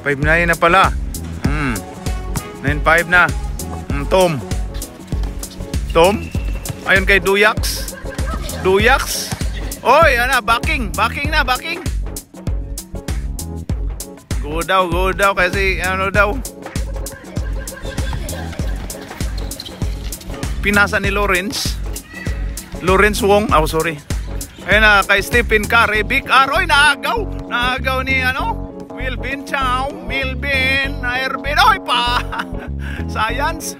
Five na yun na pala. 9-5 na. Tom. Ayun kay Duyax. Oy, ano, backing na. Go daw kasi ano daw. Pinasa ni Lawrence Wong. Oh, sorry. Ayun na kay Stephen Curry. Big R. Oy, naagaw ni ano? Milvin Chow. Airbin. Oy pa. Science.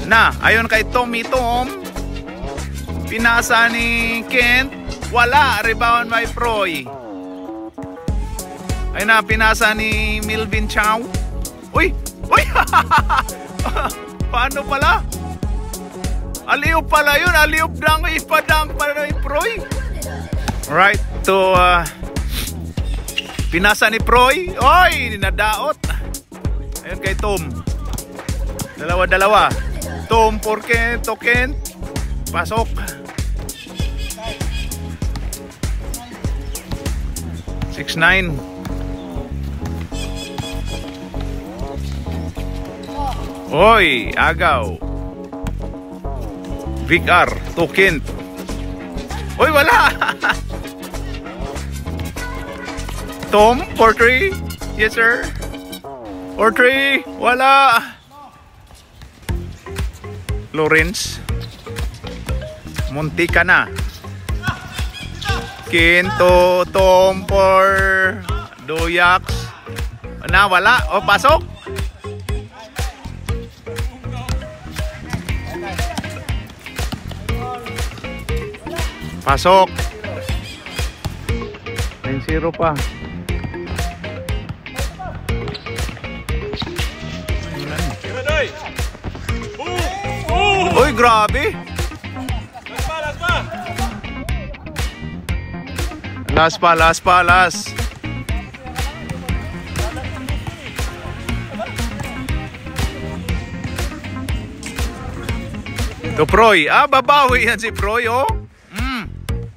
Na, ayun kay Tom. Pinasa ni Kent. Wala. Rebound by Proy. Ayun na, pinasa ni Milvin Chow. Uy! Paano pala? Aliop pala yun. Aliop dang ipadang pala ni Proy. Right to pinasa ni Proy. Oy! Nadaot. Ayun kay Tom. Dalawa. Tom for Kent. Pasok. 6-9. Oy, agaw. Big R to Kent. Oy, wala. Tom for 3. Yes sir. For 3. Wala. Lawrence. Munti ka na. Kinto. Tom for Duyax. Na, wala. O, pasok. Pasok. 9-0 pa. Uy, grabe. Last pa. To Proy. Babawi yan si Proy, oh.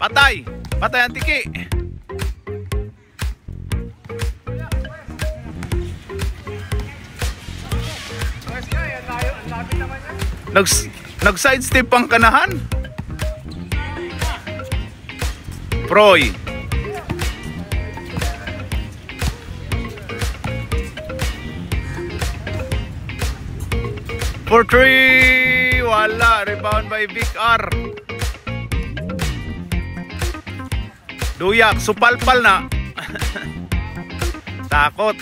Patay ang tiki. Nag-sidestep ang kanahan. Proy. For 3. Wala. Rebound by Big R. Duyak. Supalpal na. Takot.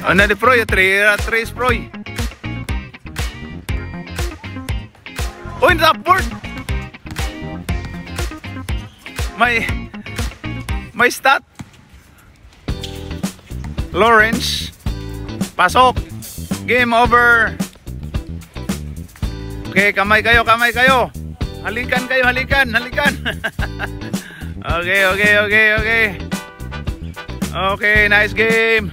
Ano di Proy? 3 Proy. Uy, napboard. May stat. Lawrence. Pasok. Game over. Okay, kamay kayo. Halikan. Okay. Okay, nice game.